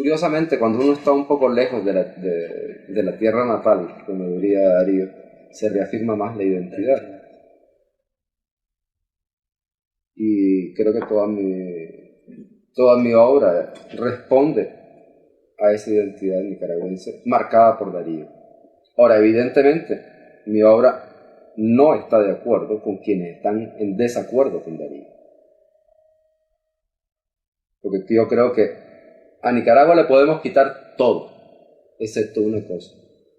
Curiosamente, cuando uno está un poco lejos de la tierra natal, como diría Darío, se reafirma más la identidad. Y creo que toda mi obra responde a esa identidad nicaragüense marcada por Darío. Ahora, evidentemente, mi obra no está de acuerdo con quienes están en desacuerdo con Darío. Porque yo creo que a Nicaragua le podemos quitar todo, excepto una cosa: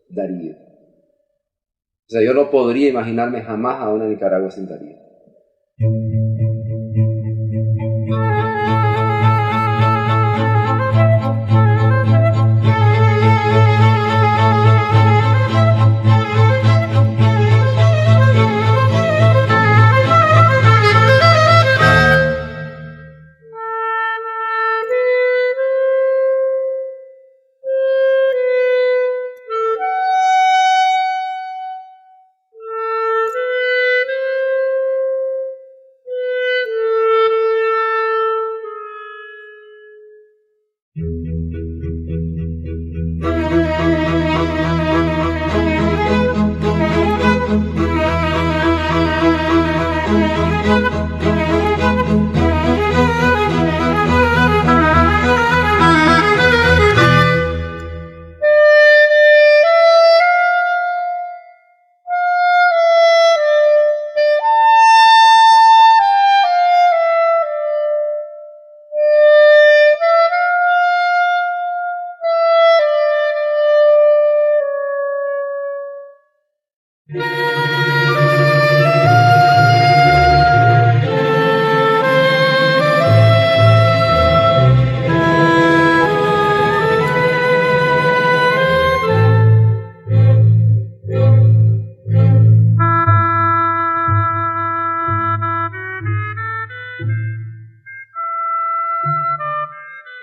Darío. O sea, yo no podría imaginarme jamás a una Nicaragua sin Darío.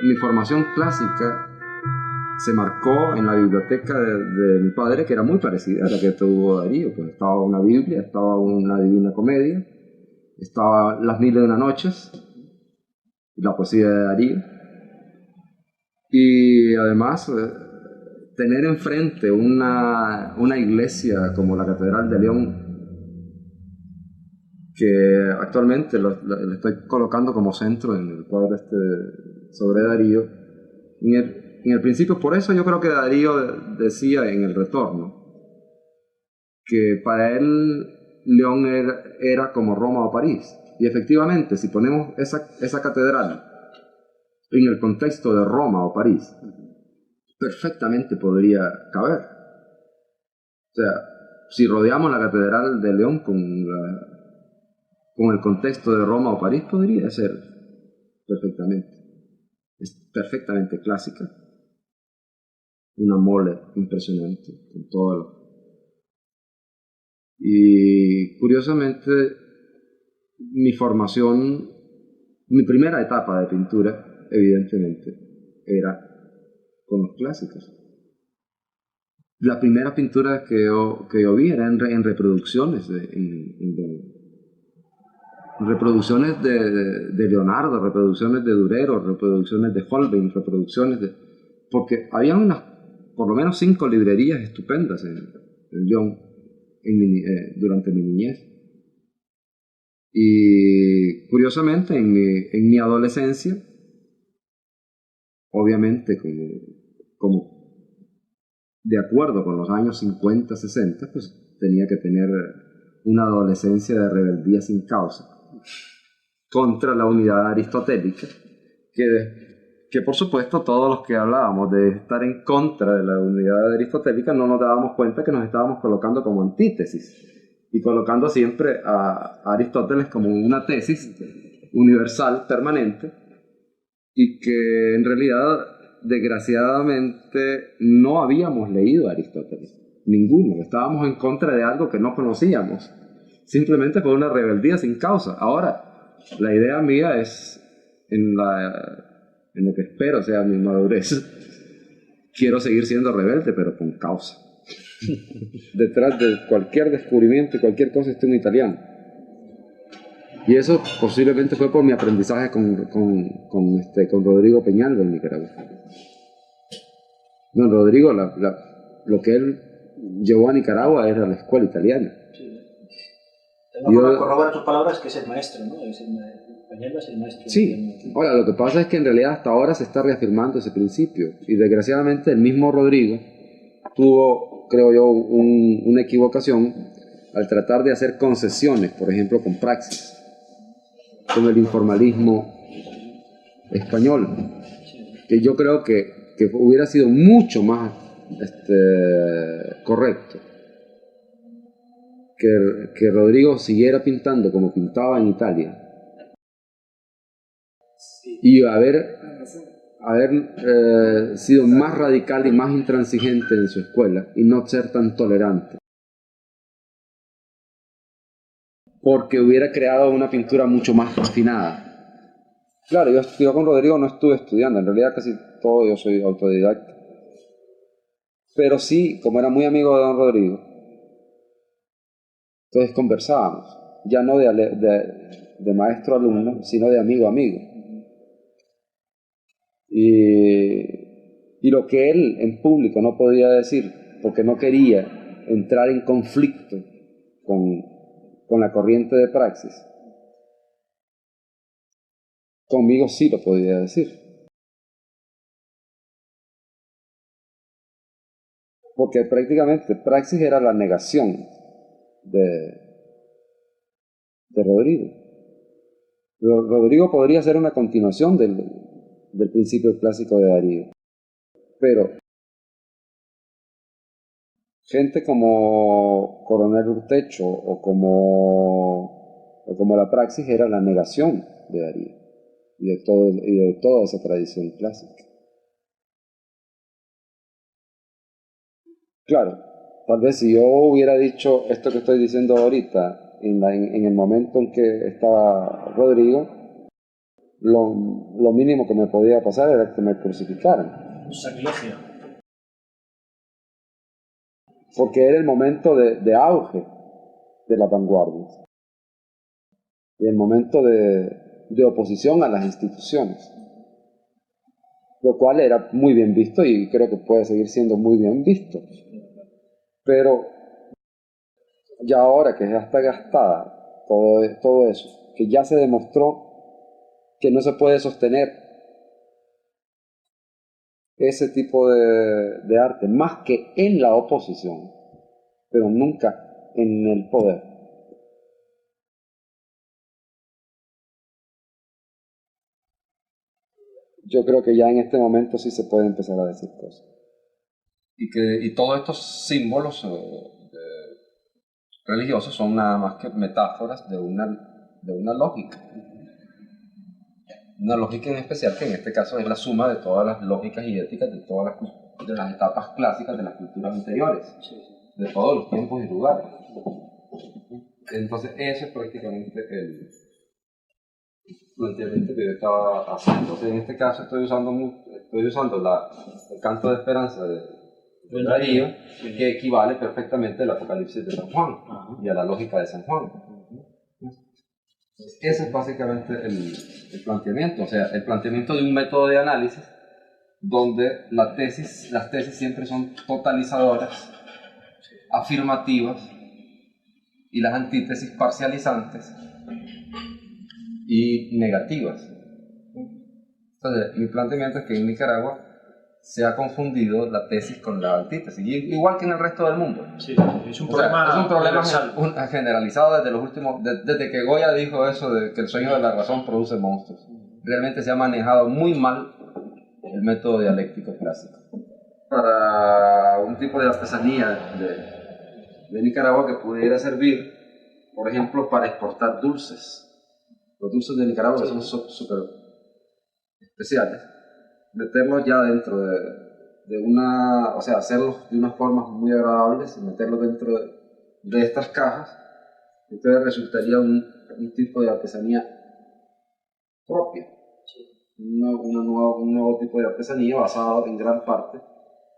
Mi formación clásica se marcó en la biblioteca de mi padre, que era muy parecida a la que tuvo Darío. Pues estaba una Biblia, estaba una Divina Comedia, estaba Las Mil y Una Noches, la poesía de Darío, y además tener enfrente una iglesia como la Catedral de León, que actualmente lo estoy colocando como centro en el cuadro sobre Darío. En el principio, por eso yo creo que Darío decía en El Retorno que para él León era como Roma o París. Y efectivamente, si ponemos esa catedral en el contexto de Roma o París, perfectamente podría caber. O sea, si rodeamos la Catedral de León con el contexto de Roma o París, podría ser perfectamente. Es perfectamente clásica. Una mole impresionante con todo lo... Y curiosamente, mi formación, mi primera etapa de pintura, evidentemente, era con los clásicos. La primera pintura que yo vi era en reproducciones, reproducciones de Leonardo, reproducciones de Durero, reproducciones de Holbein, porque había por lo menos 5 librerías estupendas en León durante mi niñez. Y curiosamente en mi adolescencia, obviamente como de acuerdo con los años 50, 60, pues tenía que tener una adolescencia de rebeldía sin causa contra la unidad aristotélica, que por supuesto todos los que hablábamos de estar en contra de la unidad aristotélica no nos dábamos cuenta que nos estábamos colocando como antítesis y colocando siempre a Aristóteles como una tesis universal, permanente, y que en realidad, desgraciadamente, no habíamos leído a Aristóteles, ninguno. Estábamos en contra de algo que no conocíamos, simplemente por una rebeldía sin causa. Ahora, la idea mía es, en lo que espero sea mi madurez, quiero seguir siendo rebelde, pero con causa. Detrás de cualquier descubrimiento y cualquier cosa está un italiano. Y eso posiblemente fue por mi aprendizaje con Rodrigo Peñalba en Nicaragua. No, Rodrigo, lo que él llevó a Nicaragua era la escuela italiana. Sí. Corrobora tus palabras que es el maestro, ¿no? Peñalba es el maestro. Sí, ahora lo que pasa es que en realidad hasta ahora se está reafirmando ese principio y desgraciadamente el mismo Rodrigo tuvo, creo yo, una equivocación al tratar de hacer concesiones, por ejemplo con Praxis, con el informalismo español, que yo creo que hubiera sido mucho más correcto que Rodrigo siguiera pintando como pintaba en Italia y haber sido más radical y más intransigente en su escuela y no ser tan tolerante, porque hubiera creado una pintura mucho más refinada. Claro, yo con Rodrigo no estuve estudiando, en realidad casi todo yo soy autodidacta, pero sí, como era muy amigo de don Rodrigo, entonces conversábamos, ya no de maestro-alumno, sino de amigo-amigo. Y lo que él en público no podía decir, porque no quería entrar en conflicto con la corriente de Praxis, conmigo sí lo podía decir. Porque prácticamente Praxis era la negación de Rodrigo. Rodrigo podría ser una continuación del principio clásico de Darío, pero gente como Coronel Urtecho o como la Praxis era la negación de Darío y de toda esa tradición clásica. Claro, tal vez si yo hubiera dicho esto que estoy diciendo ahorita en el momento en que estaba Rodrigo, lo mínimo que me podía pasar era que me crucificaran. Un sacrilegio. Porque era el momento de auge de la vanguardia y el momento de oposición a las instituciones, lo cual era muy bien visto y creo que puede seguir siendo muy bien visto. Pero ya ahora que ya está gastada todo eso, que ya se demostró que no se puede sostener ese tipo de arte más que en la oposición, pero nunca en el poder. Yo creo que ya en este momento sí se puede empezar a decir cosas. Y todos estos símbolos religiosos son nada más que metáforas de una lógica. Una lógica en especial que en este caso es la suma de todas las lógicas y éticas de las etapas clásicas de las culturas anteriores, de todos los tiempos y lugares. Entonces eso es prácticamente el planteamiento que yo estaba haciendo. Entonces en este caso estoy usando el canto de esperanza de Darío, que equivale perfectamente al Apocalipsis de San Juan y a la lógica de San Juan. Ese es básicamente el planteamiento, o sea, el planteamiento de un método de análisis donde las tesis siempre son totalizadoras, afirmativas, y las antítesis parcializantes y negativas. Entonces, mi planteamiento es que en Nicaragua se ha confundido la tesis con la antítesis, igual que en el resto del mundo. Sí, es un problema generalizado desde que Goya dijo eso de que el sueño de la razón produce monstruos. Realmente se ha manejado muy mal el método dialéctico clásico. Para un tipo de artesanía de Nicaragua que pudiera servir, por ejemplo, para exportar dulces. Los dulces de Nicaragua son súper especiales. Meterlos ya dentro o sea, hacerlos de unas formas muy agradables y meterlos dentro de estas cajas, entonces resultaría un tipo de artesanía propia, un nuevo tipo de artesanía basado en gran parte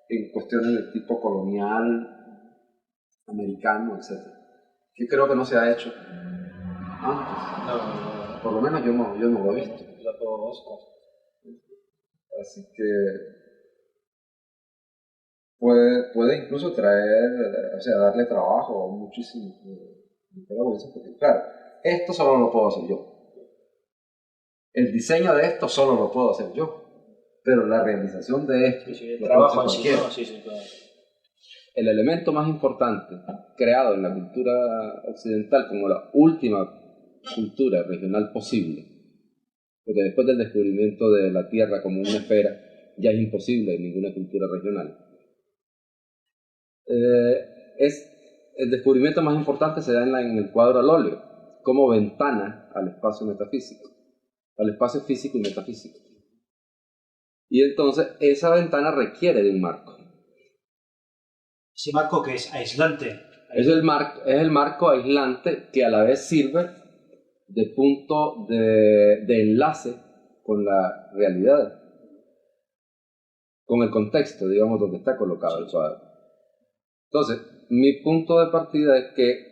en cuestiones de tipo colonial, americano, etc. Que creo que no se ha hecho antes. No. Por lo menos yo no lo he visto. Lo conozco. Así que puede incluso traer, o sea, darle trabajo muchísimo. Porque claro, esto solo lo puedo hacer yo. El diseño de esto solo lo puedo hacer yo. Pero la realización de esto... el trabajo en sí, claro. El elemento más importante creado en la cultura occidental como la última cultura regional posible, porque después del descubrimiento de la Tierra como una esfera ya es imposible ninguna cultura regional, es el descubrimiento más importante se da en el cuadro al óleo como ventana al espacio metafísico, al espacio físico y metafísico. Y entonces esa ventana requiere de un marco. ¿Ese marco que es aislante? Es el marco aislante que a la vez sirve de punto de enlace con la realidad, con el contexto, digamos, donde está colocado el cuadro. Entonces, mi punto de partida es que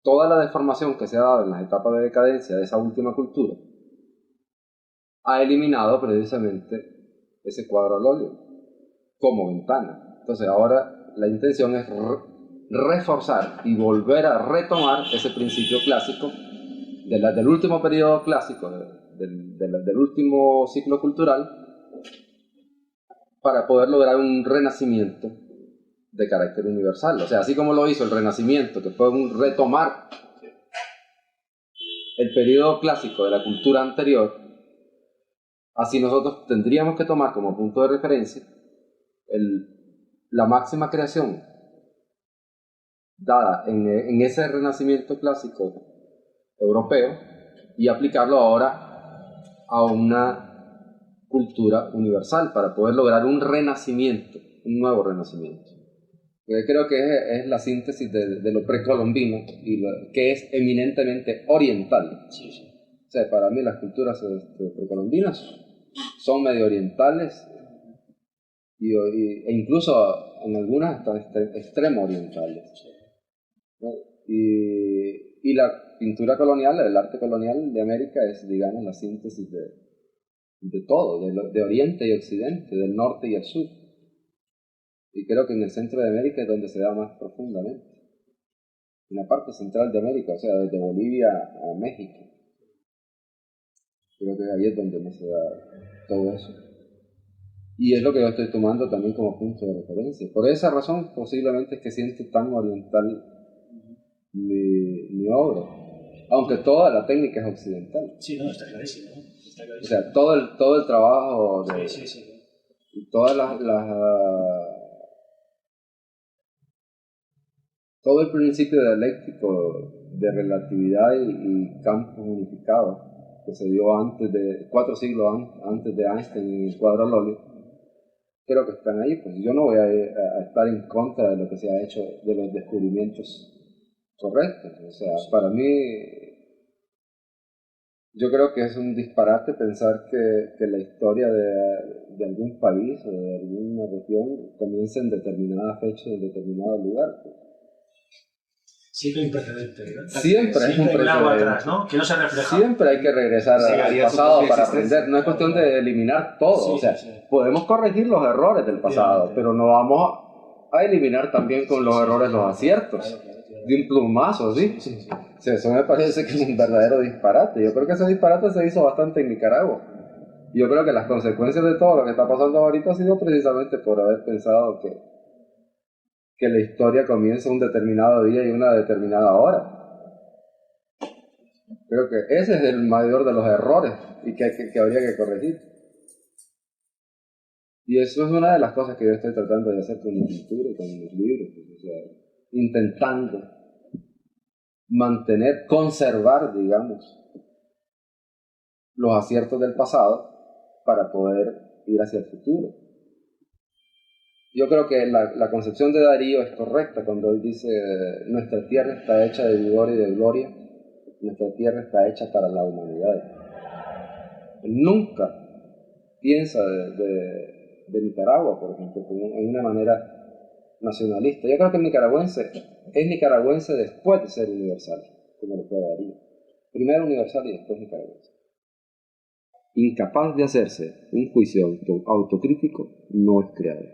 toda la deformación que se ha dado en las etapas de decadencia de esa última cultura ha eliminado precisamente ese cuadro al óleo como ventana. Entonces, ahora la intención es reforzar y volver a retomar ese principio clásico del último periodo clásico, del último ciclo cultural, para poder lograr un renacimiento de carácter universal. O sea, así como lo hizo el Renacimiento, que fue un retomar el periodo clásico de la cultura anterior, así nosotros tendríamos que tomar como punto de referencia la máxima creación dada en ese renacimiento clásico europeo y aplicarlo ahora a una cultura universal para poder lograr un renacimiento, un nuevo renacimiento. Yo creo que es la síntesis de lo precolombino y que es eminentemente oriental. Sí, sí. O sea, para mí las culturas precolombinas son medio orientales e incluso en algunas hasta extremo orientales. ¿No? Y la pintura colonial, el arte colonial de América es, digamos, la síntesis de todo, de Oriente y Occidente, del norte y el sur. Y creo que en el centro de América es donde se da más profundamente. En la parte central de América, o sea, desde Bolivia a México. Creo que ahí es donde más se da todo eso. Y es lo que yo estoy tomando también como punto de referencia. Por esa razón, posiblemente es que siento tan oriental mi obra. Aunque toda la técnica es occidental. Sí, no, está clarísimo. Está clarísimo. O sea, todo el trabajo Sí. Y todas todo el principio dialéctico de relatividad y campos unificados que se dio antes de 4 siglos antes de Einstein en el cuadro al óleo, creo que están ahí. Pues yo no voy a estar en contra de lo que se ha hecho, de los descubrimientos correctos. O sea, para mí, yo creo que es un disparate pensar que la historia de algún país o de alguna región comienza en determinada fecha, en determinado lugar. Siempre hay un precedente, ¿verdad? Siempre hay un precedente. Atrás, ¿no? Que no se refleja. Siempre hay que regresar al pasado para aprender. No es cuestión de eliminar todo. Sí, podemos corregir los errores del pasado, pero no vamos a eliminar también con los errores los aciertos. De un plumazo, ¿sí? Sí, eso me parece que es un verdadero disparate. Yo creo que ese disparate se hizo bastante en Nicaragua. Yo creo que las consecuencias de todo lo que está pasando ahorita ha sido precisamente por haber pensado que la historia comienza un determinado día y una determinada hora. Creo que ese es el mayor de los errores y que habría que corregir. Y eso es una de las cosas que yo estoy tratando de hacer con mi pintura y con mis libros. O sea, intentando conservar, digamos, los aciertos del pasado para poder ir hacia el futuro. Yo creo que la concepción de Darío es correcta cuando él dice: nuestra tierra está hecha de vigor y de gloria, nuestra tierra está hecha para la humanidad. Él nunca piensa de Nicaragua, por ejemplo, en una manera nacionalista. Yo creo que el nicaragüense es nicaragüense después de ser universal, como lo fue Darío. Primero universal y después nicaragüense. Incapaz de hacerse un juicio autocrítico, no es creador.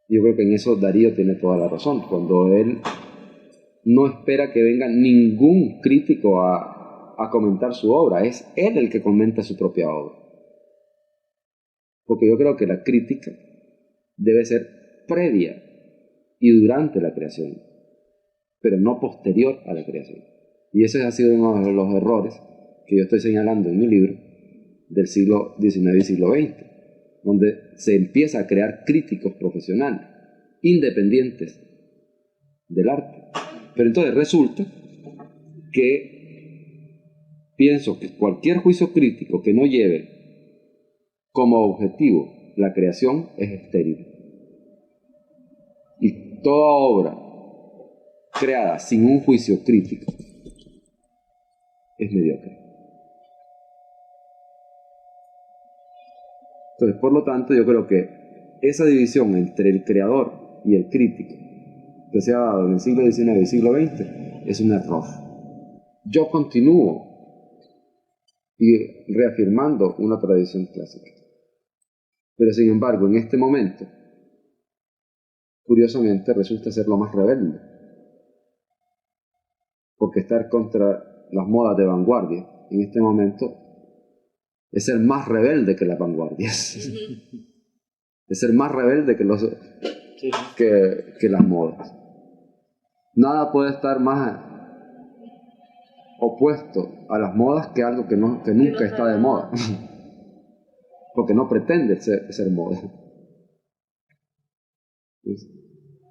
Yo creo que en eso Darío tiene toda la razón, cuando él no espera que venga ningún crítico a comentar su obra, es él el que comenta su propia obra. Porque yo creo que la crítica debe ser previa y durante la creación, pero no posterior a la creación. Y ese ha sido uno de los errores que yo estoy señalando en mi libro del siglo XIX y siglo XX, donde se empieza a crear críticos profesionales, independientes del arte. Pero entonces resulta que pienso que cualquier juicio crítico que no lleve como objetivo la creación es estéril. Y toda obra creada sin un juicio crítico es mediocre. Entonces, por lo tanto, yo creo que esa división entre el creador y el crítico que se ha dado en el siglo XIX y siglo XX es un error. Yo continúo y reafirmando una tradición clásica. Pero sin embargo, en este momento, curiosamente, resulta ser lo más rebelde. Porque estar contra las modas de vanguardia en este momento es ser más rebelde que las vanguardias. Es ser más rebelde que las modas. Nada puede estar más opuesto a las modas que algo que nunca está de moda. Porque no pretende ser moda.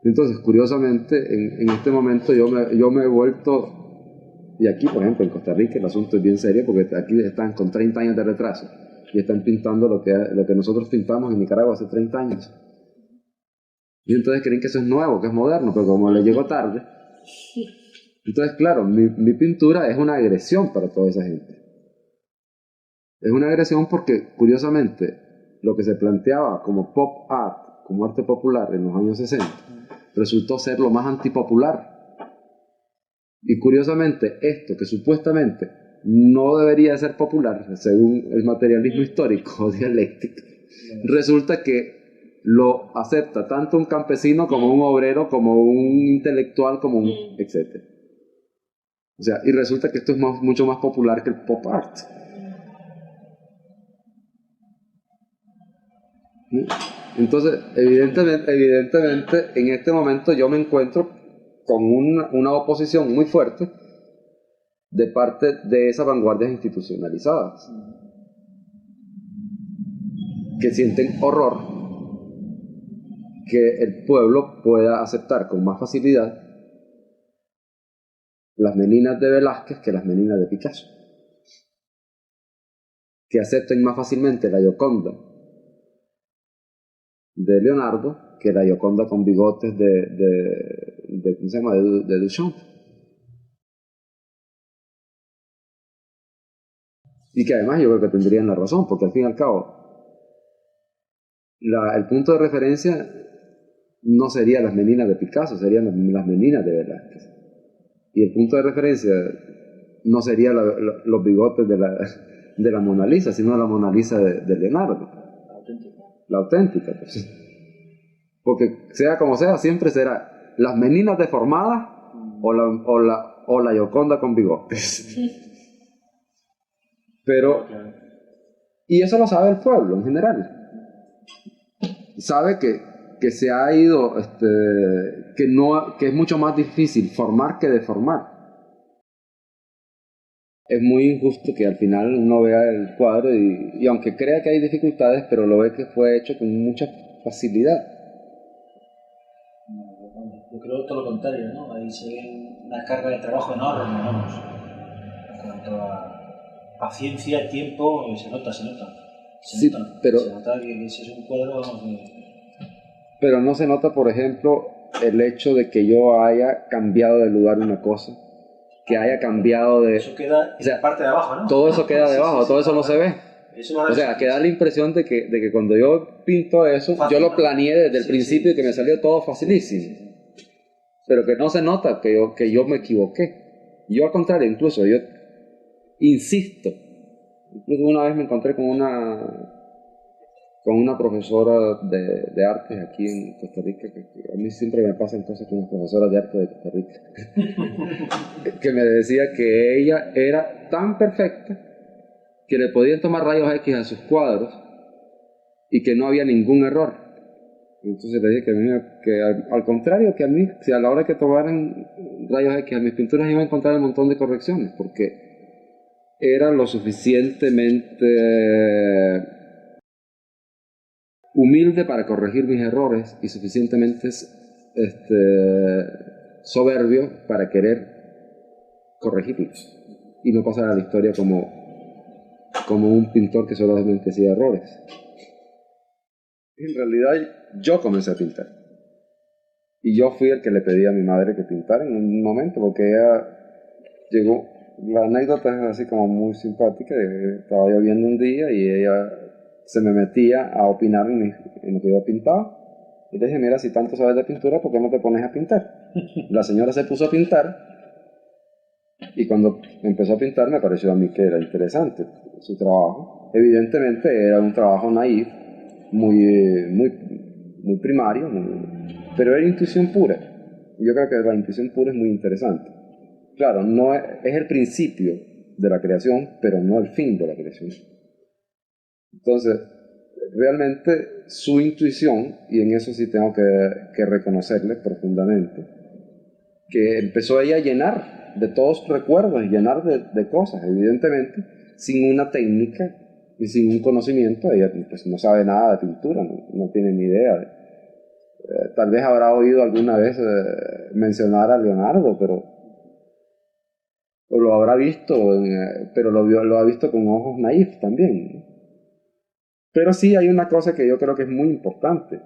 Entonces, curiosamente, en este momento yo me he vuelto, y aquí, por ejemplo, en Costa Rica el asunto es bien serio, porque aquí están con 30 años de retraso, y están pintando lo que nosotros pintamos en Nicaragua hace 30 años. Y entonces creen que eso es nuevo, que es moderno, pero como le llegó tarde. Entonces, claro, mi pintura es una agresión para toda esa gente. Es una agresión porque, curiosamente, lo que se planteaba como pop art, como arte popular en los años 60, resultó ser lo más antipopular. Y curiosamente, esto que supuestamente no debería ser popular, según el materialismo histórico o dialéctico, resulta que lo acepta tanto un campesino como un obrero, como un intelectual, como un etcétera. O sea, y resulta que esto es mucho más popular que el pop art. Entonces, evidentemente, en este momento yo me encuentro con una oposición muy fuerte de parte de esas vanguardias institucionalizadas, que sienten horror que el pueblo pueda aceptar con más facilidad las meninas de Velázquez que las meninas de Picasso, que acepten más fácilmente la Gioconda de Leonardo que la Gioconda con bigotes ¿cómo se llama? De Duchamp. Y que además yo creo que tendrían la razón, porque al fin y al cabo el punto de referencia no serían las meninas de Picasso, serían las meninas de Velázquez. Y el punto de referencia no serían los bigotes de la Mona Lisa, sino la Mona Lisa de Leonardo. La auténtica. Pues. Porque sea como sea, siempre será las meninas deformadas o la Gioconda con bigotes. Pero, y eso lo sabe el pueblo en general. Sabe que se ha ido, que es mucho más difícil formar que deformar. Es muy injusto que al final uno vea el cuadro y aunque crea que hay dificultades, pero lo ve que fue hecho con mucha facilidad. Yo creo todo lo contrario, ¿no? Ahí se ve una carga de trabajo enorme, vamos. En cuanto a paciencia, tiempo, se nota. Sí, pero se nota que ese es un cuadro, vamos, pero no se nota, por ejemplo, el hecho de que yo haya cambiado de lugar una cosa, que haya cambiado de... Eso queda en la parte de abajo, ¿no? Todo eso queda debajo, todo eso no se ve. O sea, que da la impresión de que cuando yo pinto eso, yo lo planeé desde el principio y que me salió todo facilísimo. Pero que no se nota que yo me equivoqué. Yo al contrario, incluso yo insisto. Incluso una vez me encontré con con una profesora de artes aquí en Costa Rica, que a mí siempre me pasan cosas con las profesoras de arte de Costa Rica, que me decía que ella era tan perfecta que le podían tomar rayos X a sus cuadros y que no había ningún error. Entonces le dije que, que al contrario, que a mí, si a la hora que tomaran rayos X a mis pinturas iba a encontrar un montón de correcciones, porque era lo suficientemente humilde para corregir mis errores y suficientemente soberbio para querer corregirlos y no pasar a la historia como un pintor que solamente hacía errores. En realidad yo comencé a pintar y yo fui el que le pedí a mi madre que pintara en un momento, porque ella llegó, la anécdota es así como muy simpática, estaba yo viendo un día y ella se me metía a opinar en lo que yo pintaba y le dije, mira, si tanto sabes de pintura, ¿por qué no te pones a pintar? La señora se puso a pintar y cuando empezó a pintar me pareció a mí que era interesante su trabajo. Evidentemente era un trabajo naif, muy primario, pero era intuición pura. Yo creo que la intuición pura es muy interesante. Claro, no es el principio de la creación, pero no el fin de la creación. Entonces, realmente su intuición, y en eso sí tengo que reconocerle profundamente, que empezó ella a llenar de todos sus recuerdos, llenar de cosas, evidentemente, sin una técnica y sin un conocimiento. Ella pues, no sabe nada de pintura, no tiene ni idea. Tal vez habrá oído alguna vez mencionar a Leonardo, o lo habrá visto, pero lo ha visto con ojos naif también, ¿no? Pero sí hay una cosa que yo creo que es muy importante.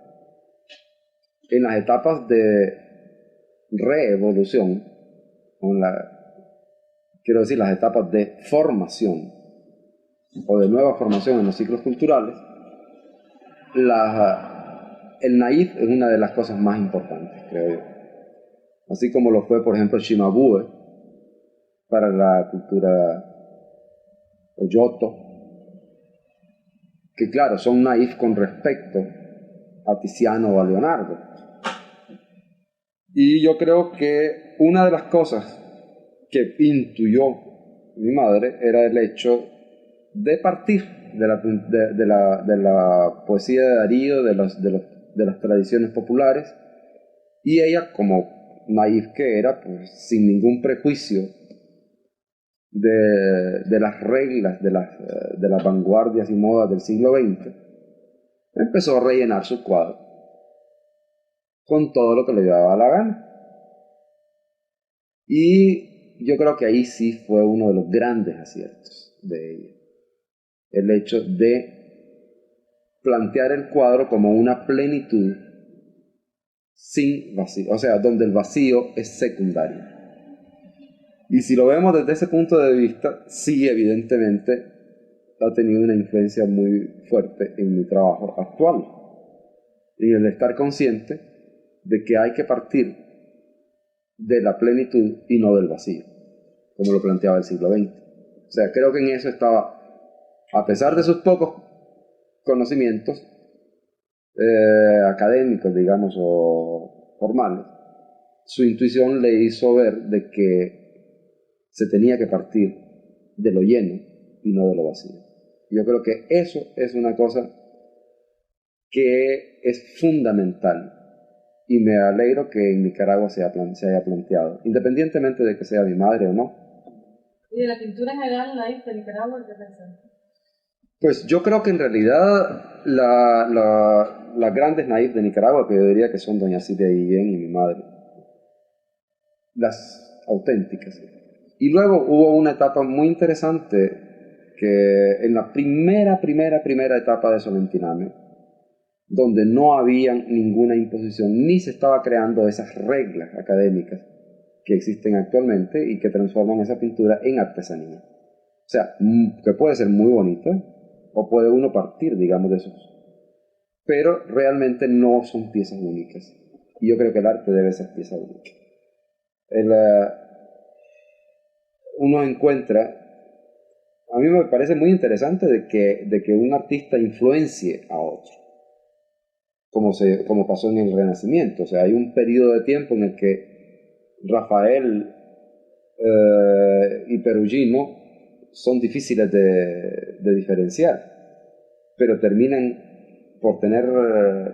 En las etapas de reevolución, quiero decir, las etapas de formación o de nueva formación en los ciclos culturales, el naif es una de las cosas más importantes, creo yo. Así como lo fue, por ejemplo, Cimabue para la cultura Oyoto, que claro, son naif con respecto a Tiziano o a Leonardo. Y yo creo que una de las cosas que intuyó mi madre era el hecho de partir de la poesía de Darío, de las tradiciones populares, y ella, como naif que era, pues sin ningún prejuicio de las reglas de las vanguardias y modas del siglo XX, empezó a rellenar su cuadro con todo lo que le daba la gana. Y yo creo que ahí sí fue uno de los grandes aciertos de ella, el hecho de plantear el cuadro como una plenitud sin vacío, o sea, donde el vacío es secundario. Y si lo vemos desde ese punto de vista, sí, evidentemente ha tenido una influencia muy fuerte en mi trabajo actual. Y el estar consciente de que hay que partir de la plenitud y no del vacío, como lo planteaba el siglo XX. O sea, creo que en eso estaba, a pesar de sus pocos conocimientos académicos, digamos, o formales, su intuición le hizo ver de que se tenía que partir de lo lleno y no de lo vacío. Yo creo que eso es una cosa que es fundamental y me alegro que en Nicaragua se haya planteado, independientemente de que sea mi madre o no. ¿Y de la pintura en general naif de Nicaragua qué pensás? Pues yo creo que en realidad las grandes naif de Nicaragua, que yo diría que son doña Silvia Guillén y mi madre, las auténticas. Y luego hubo una etapa muy interesante que en la primera etapa de Solentiname, donde no había ninguna imposición, ni se estaba creando esas reglas académicas que existen actualmente y que transforman esa pintura en artesanía. O sea, que puede ser muy bonita, o puede uno partir, digamos, de esos. Pero realmente no son piezas únicas. Y yo creo que el arte debe ser pieza única. Uno encuentra a mí me parece muy interesante de que un artista influencie a otro, como pasó en el Renacimiento. O sea, hay un periodo de tiempo en el que Rafael y Perugino son difíciles de diferenciar, pero terminan por tener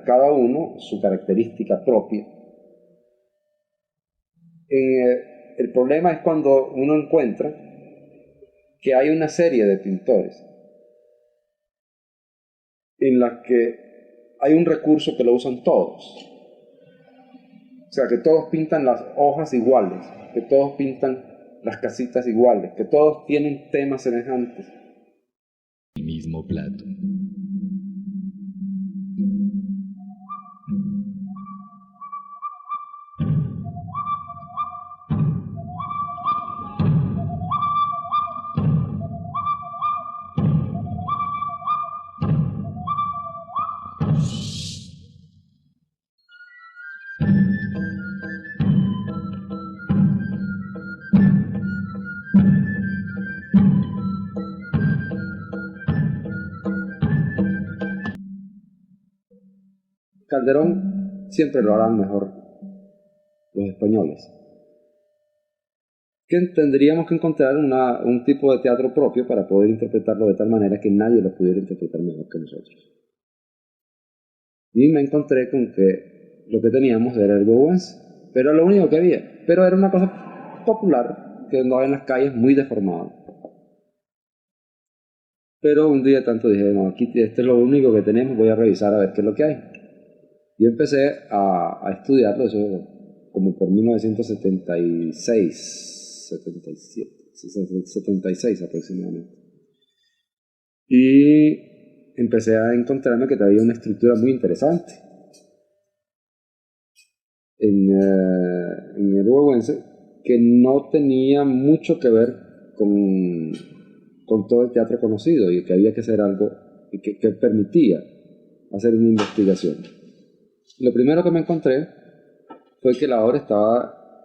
cada uno su característica propia. El problema es cuando uno encuentra que hay una serie de pintores en las que hay un recurso que lo usan todos. O sea, que todos pintan las hojas iguales, que todos pintan las casitas iguales, que todos tienen temas semejantes. El mismo plato. Calderón siempre lo harán mejor los españoles. Que tendríamos que encontrar un tipo de teatro propio para poder interpretarlo de tal manera que nadie lo pudiera interpretar mejor que nosotros. Y me encontré con que lo que teníamos era el huehuense, pero lo único que había. Pero era una cosa popular que andaba en las calles muy deformada. Pero un día tanto dije, no, aquí este es lo único que tenemos, voy a revisar a ver qué es lo que hay. Y empecé a estudiarlo, eso como por 1976, 77, 76 aproximadamente. Y empecé a encontrarme que había una estructura muy interesante en el huehuense que no tenía mucho que ver con todo el teatro conocido y que había que hacer algo que permitía hacer una investigación. Lo primero que me encontré fue que la obra estaba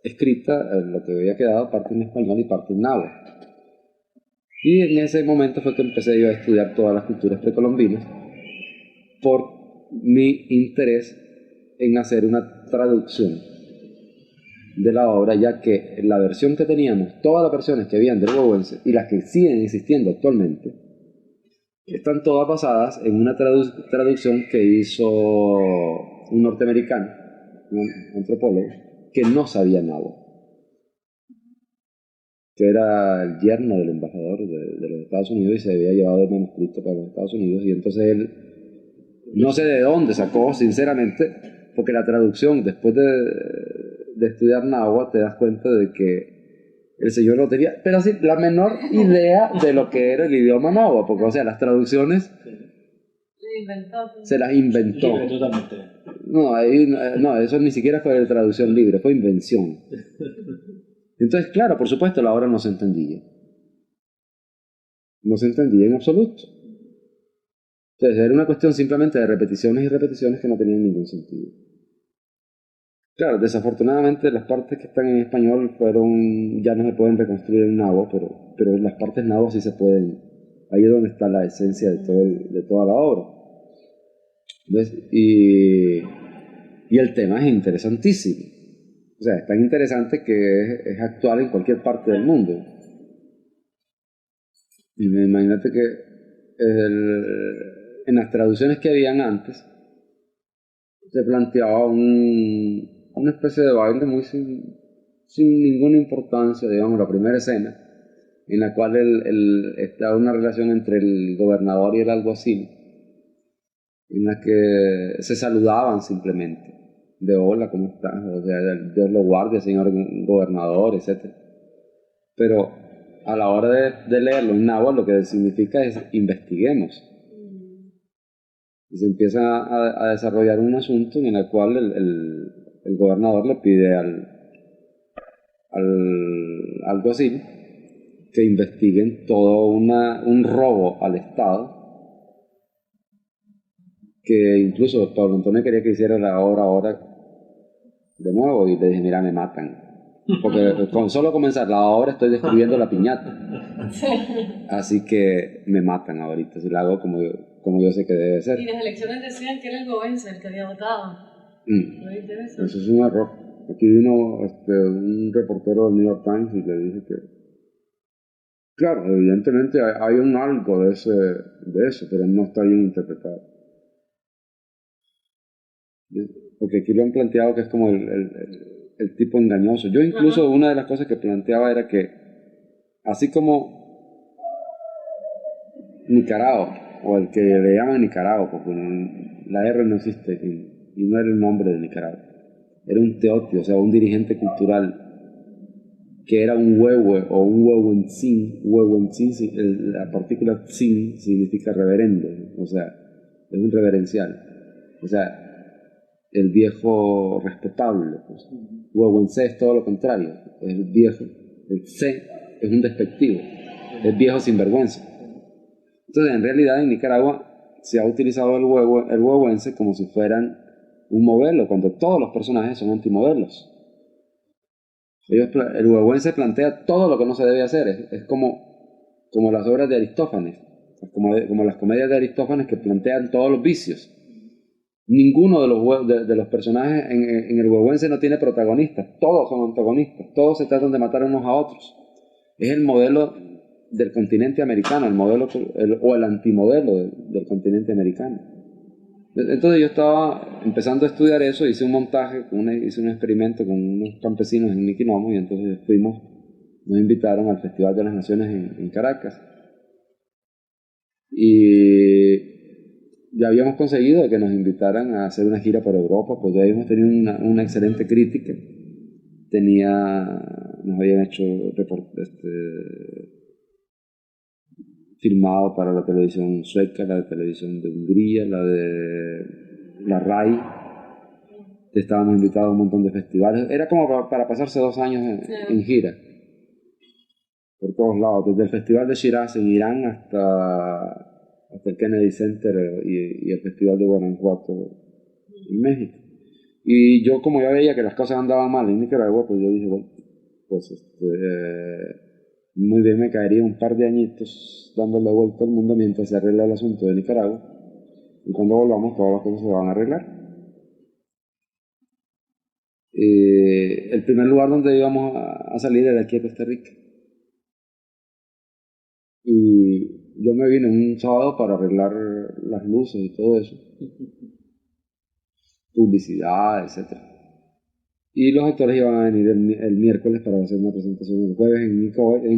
escrita, lo que había quedado, parte en español y parte en náhuatl. Y en ese momento fue que empecé yo a estudiar todas las culturas precolombinas por mi interés en hacer una traducción de la obra, ya que la versión que teníamos, todas las versiones que habían del huehuense y las que siguen existiendo actualmente, están todas basadas en una traducción que hizo un norteamericano, un antropólogo, que no sabía náhuatl, que era el yerno del embajador de los Estados Unidos y se había llevado el manuscrito para los Estados Unidos, y entonces él, no sé de dónde sacó, sinceramente, porque la traducción, después de estudiar náhuatl, te das cuenta de que el señor no tenía, pero sí, la menor idea de lo que era el idioma náhuatl, porque, o sea, las traducciones se las inventó. Libre, totalmente. No, eso ni siquiera fue traducción libre, fue invención. Entonces, claro, por supuesto, la obra no se entendía. No se entendía en absoluto. Entonces, era una cuestión simplemente de repeticiones y repeticiones que no tenían ningún sentido. Claro, desafortunadamente las partes que están en español ya no se pueden reconstruir en náhuatl, pero las partes náhuatl sí se pueden. Ahí es donde está la esencia de toda la obra. ¿Ves? Y el tema es interesantísimo. O sea, es tan interesante que es actual en cualquier parte del mundo. Y imagínate que en las traducciones que habían antes se planteaba una especie de baile muy sin ninguna importancia, digamos, la primera escena, en la cual estaba una relación entre el gobernador y el alguacil, en la que se saludaban simplemente, de hola, ¿cómo estás? O sea, Dios lo guarde, señor gobernador, etc. Pero a la hora de leerlo en náhuatl, lo que significa es investiguemos. Y se empieza a desarrollar un asunto en el cual el gobernador le pide al alguacil que investiguen todo un robo al Estado, que incluso Pablo Antonio quería que hiciera la obra ahora de nuevo, y le dije, mira, me matan. Porque con solo comenzar la obra estoy destruyendo la piñata. Así que me matan ahorita si la hago como yo sé que debe ser. Y las elecciones decían que era el Goense el que había votado. ¿No te interesa? Eso es un error. Aquí vino un reportero del New York Times y le dije que, claro, evidentemente hay un algo de eso, pero no está bien interpretado. Porque aquí lo han planteado que es como el tipo engañoso. Yo incluso una de las cosas que planteaba era que, así como Nicaragua, o el que le llaman Nicaragua, porque la R no existe y no era el nombre de Nicaragua, era un teotio, o sea, un dirigente cultural que era un huehue o un huehuencín. Huehuencín, la partícula tzin significa reverendo, o sea, es un reverencial. O sea, el viejo respetable. Pues. Huehuencé es todo lo contrario, es el viejo. El C es un despectivo, es viejo sin vergüenza. Entonces, en realidad, en Nicaragua se ha utilizado el huehuense como si fueran un modelo, cuando todos los personajes son antimodelos. El huehuense plantea todo lo que no se debe hacer, es como las obras de Aristófanes, como las comedias de Aristófanes que plantean todos los vicios. Ninguno de los personajes en el huehuense no tiene protagonistas, todos son antagonistas, todos se tratan de matar unos a otros. Es el modelo del continente americano, o el antimodelo del continente americano. Entonces yo estaba empezando a estudiar eso, hice un montaje, hice un experimento con unos campesinos en Niquinomo y entonces nos invitaron al Festival de las Naciones en Caracas. Y ya habíamos conseguido que nos invitaran a hacer una gira por Europa, pues ya habíamos tenido una excelente crítica. Nos habían hecho filmado para la televisión sueca, la de televisión de Hungría, la de la RAI. Estábamos invitados a un montón de festivales. Era como para pasarse 2 años en gira. Por todos lados, desde el Festival de Shiraz en Irán hasta el Kennedy Center y el Festival de Guanajuato en México. Y yo, como ya veía que las cosas andaban mal en Nicaragua, pues yo dije, bueno, pues muy bien me caería un par de añitos dándole vuelta al mundo mientras se arregla el asunto de Nicaragua. Y cuando volvamos, todas las cosas se van a arreglar. El primer lugar donde íbamos a salir era aquí a Costa Rica. Y yo me vine un sábado para arreglar las luces y todo eso. Publicidad, etc. Y los actores iban a venir el miércoles para hacer una presentación el jueves en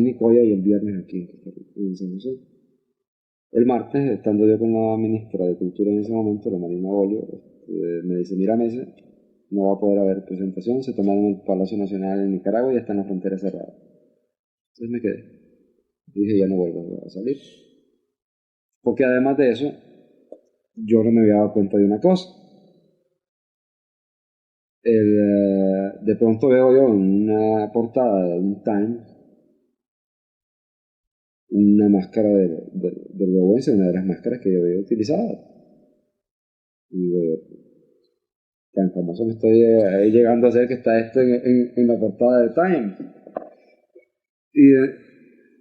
Nicoya y el viernes aquí en San José. El martes, estando yo con la ministra de Cultura en ese momento, la Marina Bolio, me dice, mira Mesa, no va a poder haber presentación, se tomaron el Palacio Nacional en Nicaragua y ya está en la frontera cerrada. Entonces me quedé. Dije, ya no vuelvo a salir. Porque además de eso, yo no me había dado cuenta de una cosa. De pronto veo yo en una portada de un Times una máscara del huehuense, una de las máscaras que yo había utilizado. Y digo, tan famoso me estoy llegando a ser que está esto en la portada del Times. Y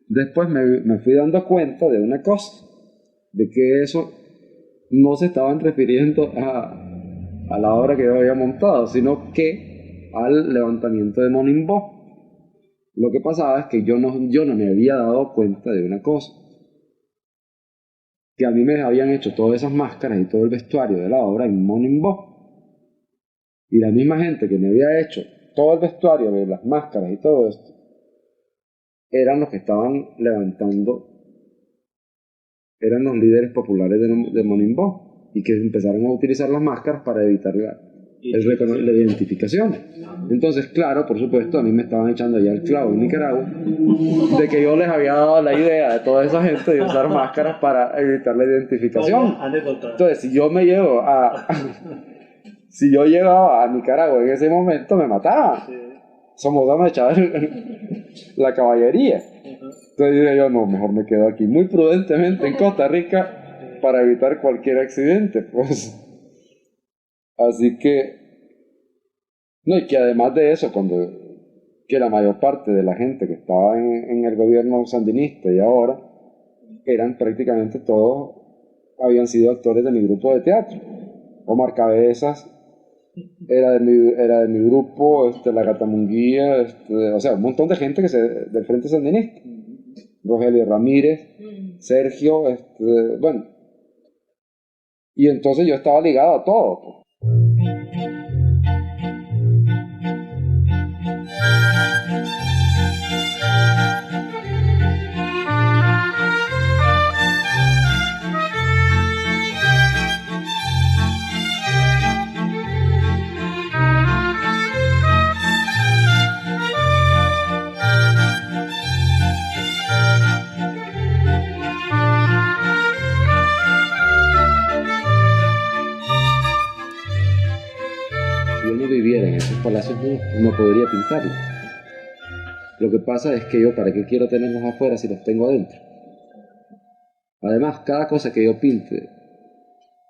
después me fui dando cuenta de una cosa, de que eso no se estaban refiriendo a la obra que yo había montado, sino que al levantamiento de Monimbó. Lo que pasaba es que yo no me había dado cuenta de una cosa, que a mí me habían hecho todas esas máscaras y todo el vestuario de la obra en Monimbó. Y la misma gente que me había hecho todo el vestuario de las máscaras y todo esto, eran los que estaban eran los líderes populares de Monimbó y que empezaron a utilizar las máscaras para evitar la identificación. Entonces, claro, por supuesto, a mí me estaban echando ya el clavo en Nicaragua de que yo les había dado la idea de toda esa gente de usar máscaras para evitar la identificación. Entonces, si yo llegaba a Nicaragua en ese momento, me mataban. Somoza me echaba la caballería. Entonces dije yo, no, mejor me quedo aquí muy prudentemente en Costa Rica para evitar cualquier accidente, pues. Así que, no, y que además de eso, cuando que la mayor parte de la gente que estaba en el gobierno sandinista y ahora eran prácticamente todos, habían sido actores de mi grupo de teatro. Omar Cabezas era de mi grupo, la Catamunguía, o sea, un montón de gente del Frente Sandinista. Rogelio Ramírez, Sergio, bueno. Y entonces yo estaba ligado a todo, pues. Si yo no viviera en esos palacios no podría pintarlos. Lo que pasa es que yo, ¿para qué quiero tenerlos afuera si los tengo adentro? Además, cada cosa que yo pinte,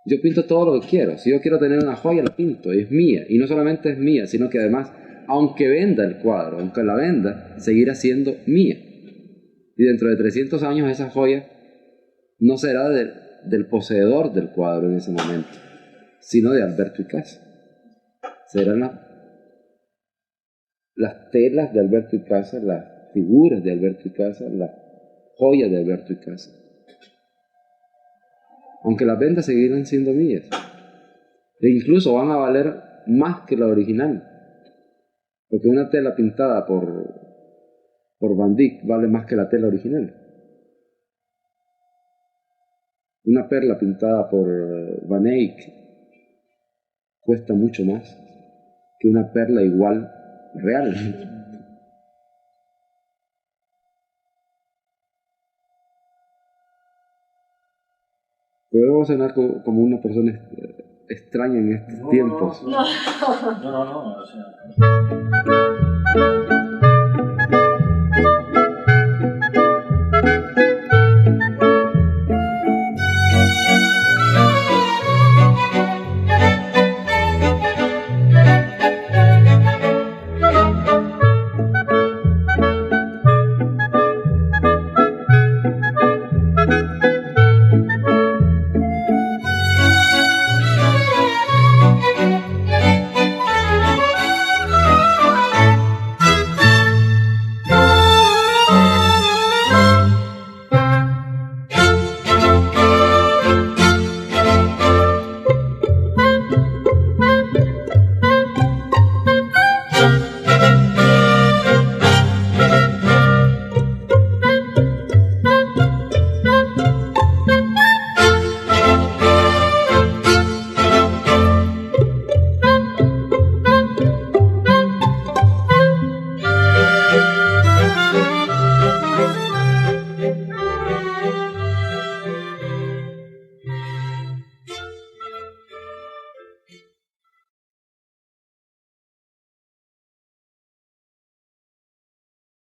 yo pinto todo lo que quiero. Si yo quiero tener una joya, la pinto, y es mía. Y no solamente es mía, sino que además, aunque venda el cuadro, aunque la venda, seguirá siendo mía. Y dentro de 300 años esa joya no será del poseedor del cuadro en ese momento, sino de Alberto Icaza. Serán las telas de Alberto Icaza, las figuras de Alberto Icaza, las joyas de Alberto Icaza. Aunque las vendas seguirán siendo mías. E incluso van a valer más que la original. Porque una tela pintada por Van Dyck vale más que la tela original. Una perla pintada por Van Eyck cuesta mucho más que una perla igual real. Puedo sonar como una persona extraña en estos tiempos. No, o sea.